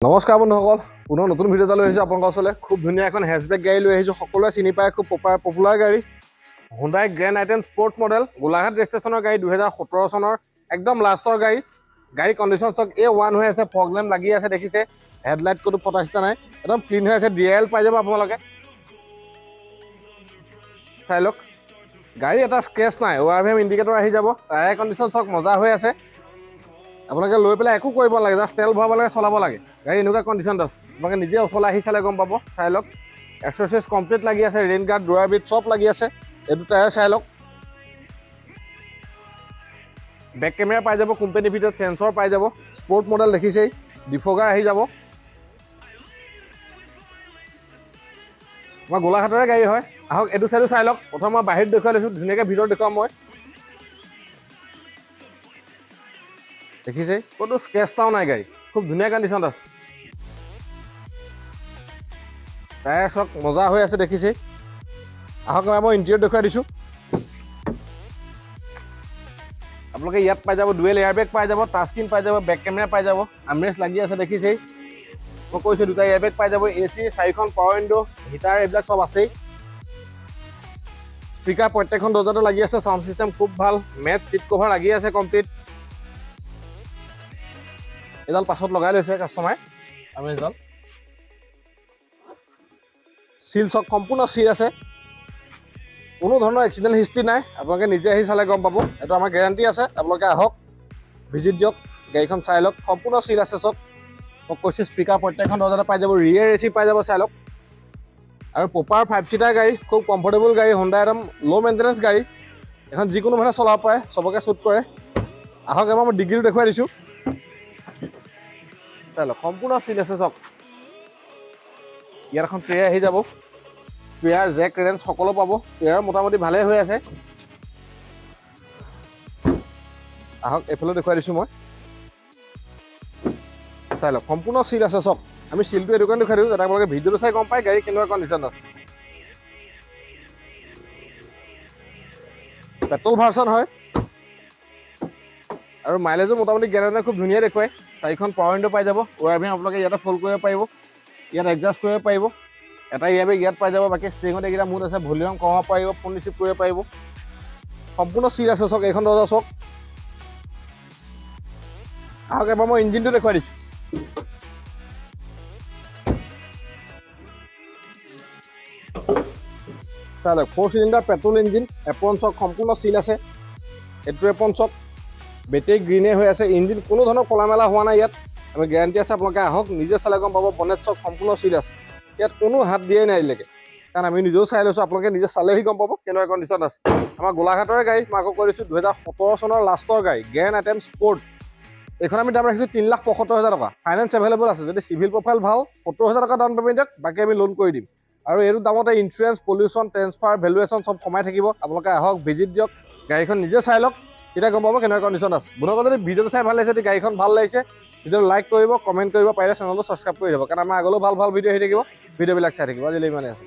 নমস্কাৰ বন্ধুসকল, পুনৰ নতুন ভিডিঅ' এটা লৈ আহিছোঁ আপোনালোকৰ ওচৰলৈ। খুব ধুনীয়া এখন হেচবেক গাড়ী লৈ আহিছোঁ। সকলোৱে চিনি পায়, খুব পপুলাৰ গাড়ী, Hyundai Grand i ten sport model, Golaghat ৰেজিষ্ট্ৰেশ্যনৰ গাড়ী, 2017 চনৰ একদম লাষ্টৰ গাড়ী। গাড়ী কণ্ডিশ্যন চক A1 হৈ আছে, ফগ লেম্প লাগি আছে, দেখিছে। হেডলাইট ক'তো ফটা চিটা নাই, একদম ক্লিন হৈ আছে। DL পাই যাব আপোনালোকে, চাই লওক। গাড়ী এটা স্ক্ৰেচ নাই, ORVM ইণ্ডিকেটৰ আহি যাব। টায়াৰ কণ্ডিশ্যন চক মজা হৈ আছে। আপোনালোকে লৈ পেলাই একো কৰিব নালাগে, জাষ্ট তেল ভৰাব লাগে, চলাব লাগে। গাড়ী এনেকুৱা কণ্ডিশ্যনত আছে, আপোনালোকে নিজে ওচৰলৈ আহি চালে গম পাব। চাই লওক, এক্সেছৰিজ কমপ্লিট লাগি আছে, ৰেইন গাৰ্ড, ডোৱাৰ বিট চব লাগি আছে। এইটো টায়াৰ চাই লওক। বেক কেমেৰা পাই যাব, কোম্পানীৰ ভিতৰত চেঞ্চৰ পাই যাব। স্পৰ্ট মডেল দেখিছেই, ডিফগাৰ আহি যাব। আমাৰ গোলাঘাটৰে গাড়ী হয়। আহক এইটো চাইডো চাই লওক। প্ৰথম মই বাহিৰত দেখুৱাই লৈছোঁ, ধুনীয়াকৈ ভিতৰত দেখুৱাম মই। দেখিছেই, ক'তো স্ক্ৰেচটাও নাই, গাড়ী খুব ধুনীয়া কণ্ডিশ্যনত আছে। টায়াৰ চক মজা হৈ আছে, দেখিছেই। আহক মই ইণ্টেৰিয়ৰ দেখুৱাই দিছোঁ। আপোনালোকে ইয়াত পাই যাব ডুৱেল এয়াৰবেগ পাই যাব, টাচ স্ক্ৰীন পাই যাব, বেক কেমেৰা পাই যাব, আমৰেষ্ট লাগি আছে, দেখিছেই। মই কৈছোঁ দুটা এয়াৰবেগ পাই যাব, AC 4খন পাৱাৰ উইণ্ডো, হিটাৰ এইবিলাক চব আছেই। স্পীকাৰ প্ৰত্যেকখন দৰ্জাতে লাগি আছে, চাউণ্ড চিষ্টেম খুব ভাল, মেট চিট কভাৰ লাগি আছে কমপ্লিট। এডাল পাছত লগাই লৈছে কাষ্টমাৰে, আমৰেষ্টডাল। চিল চক সম্পূৰ্ণ চিল আছে, কোনো ধৰণৰ এক্সিডেণ্ট হিষ্ট্ৰী নাই। আপোনালোকে নিজে আহি চালে গম পাব, এইটো আমাৰ গেৰাণ্টি আছে। আপোনালোকে আহক, ভিজিট দিয়ক, গাড়ীখন চাই লওক, সম্পূৰ্ণ চিল আছে চব। মই কৈছোঁ স্পীকাৰ প্ৰত্যেকখন দৰ্জাতে পাই যাব, ৰিয়েৰ AC পাই যাব, চাই লওক। আৰু প্ৰপাৰ 5 ছিটাৰ গাড়ী, খুব কমফৰ্টেবল গাড়ী, হুণ্ডাই একদম ল' মেইনটেনেঞ্চ গাড়ী। এখন যিকোনো মানুহে চলাব পাৰে, চবকে শ্বুট কৰে। আহক এবাৰ মই ডিগ্ৰীটো দেখুৱাই দিছোঁ, চাই লওক, সম্পূৰ্ণ চিল আছে চব। ইয়াত এখন ট্ৰে আহি যাব, ট্ৰেয়াৰ জেক ৰেঞ্চ সকলো পাব। ট্ৰেয়াৰ মোটামুটি ভালেই হৈ আছে। আহক এইফালে দেখুৱাই দিছোঁ মই, চাই লওক, সম্পূৰ্ণ চিল আছে চব। আমি চিলটো এইটো কাৰণে দেখুৱাই দিওঁ যাতে আপোনালোকে ভিডিঅ'টো চাই গম পায় গাড়ী কেনেকুৱা কণ্ডিশ্যন আছে। পেট্ৰল ভাৰ্চন হয় আৰু মাইলেজো মোটামুটি গেৰেণ্টি খুব ধুনীয়া দেখুৱায়। 4খন পাৱাৰ উইণ্ডো পাই যাব, ORVM আপোনালোকে ইয়াতে ফ'ল্ড কৰিব পাৰিব, ইয়াত এডজাষ্ট কৰিব পাৰিব। এটা এয়াৰবেগ ইয়াত পাই যাব, বাকী ষ্টিৰিঙত এইকেইটা মুড আছে, ভলিউম কমাব পাৰিব, ফোন ৰিচিভ কৰিব পাৰিব। সম্পূৰ্ণ চিল আছে চক, এইখন দৰ্জা চক। আহক এবাৰ মই ইঞ্জিনটো দেখুৱাই দিছোঁ। চাই লওক, 4 চিলিণ্ডাৰ পেট্ৰল ইঞ্জিন, এপ্ৰন চক সম্পূৰ্ণ চিল আছে। এইটো এপ্ৰন চক, বেটেৰী গ্ৰীণে হৈ আছে, ইঞ্জিন কোনো ধৰণৰ কলা মেলা হোৱা নাই। ইয়াত আমি গেৰাণ্টি আছে, আপোনালোকে আহক নিজে চালে গম পাব। বনেট চক সম্পূৰ্ণ চিল আছে, ইয়াত কোনো হাত দিয়াই নাই আজিলৈকে, কাৰণ আমি নিজেও চাই লৈছোঁ। আপোনালোকে নিজে চালেহি গম পাব কেনেকুৱা কণ্ডিশ্যন আছে। আমাৰ গোলাঘাটৰে গাড়ী, মই আকৌ কৈ দিছোঁ 2017 চনৰ লাষ্টৰ গাড়ী, গ্ৰেণ্ড আইটেন স্পৰ্ট। এইখন আমি দাম ৰাখিছোঁ 3,75,000 টকা। ফাইনেন্স এভেইলেবল আছে, যদি চিভিল প্ৰফাইল ভাল 70,000 টকা ডাউন পে'মেণ্ট দিয়ক, বাকী আমি লোন কৰি দিম। আৰু এইটো দামতে ইঞ্চুৰেঞ্চ, পলিউশ্যন, ট্ৰেন্সফাৰ, ভেলুৱেশ্যন চব সোমাই থাকিব। আপোনালোকে আহক, ভিজিট দিয়ক, গাড়ীখন নিজে চাই লওক, তেতিয়া গম পাব কেনেকুৱা কণ্ডিশ্যন আছে। বন্ধুসকল, যদি ভিডিঅ'টো চাই ভাল লাগিছে, যদি গাড়ীখন ভাল লাগিছে, ভিডিঅ'টো লাইক কৰিব, কমেণ্ট কৰিব, পাৰিলে চেনেলটো ছাবস্ক্ৰাইব কৰি দিব, কাৰণ আমাৰ আগলৈও ভাল ভিডিঅ' আহি থাকিব। ভিডিঅ'বিলাক চাই থাকিব। আজিলৈ ইমানেই আছে।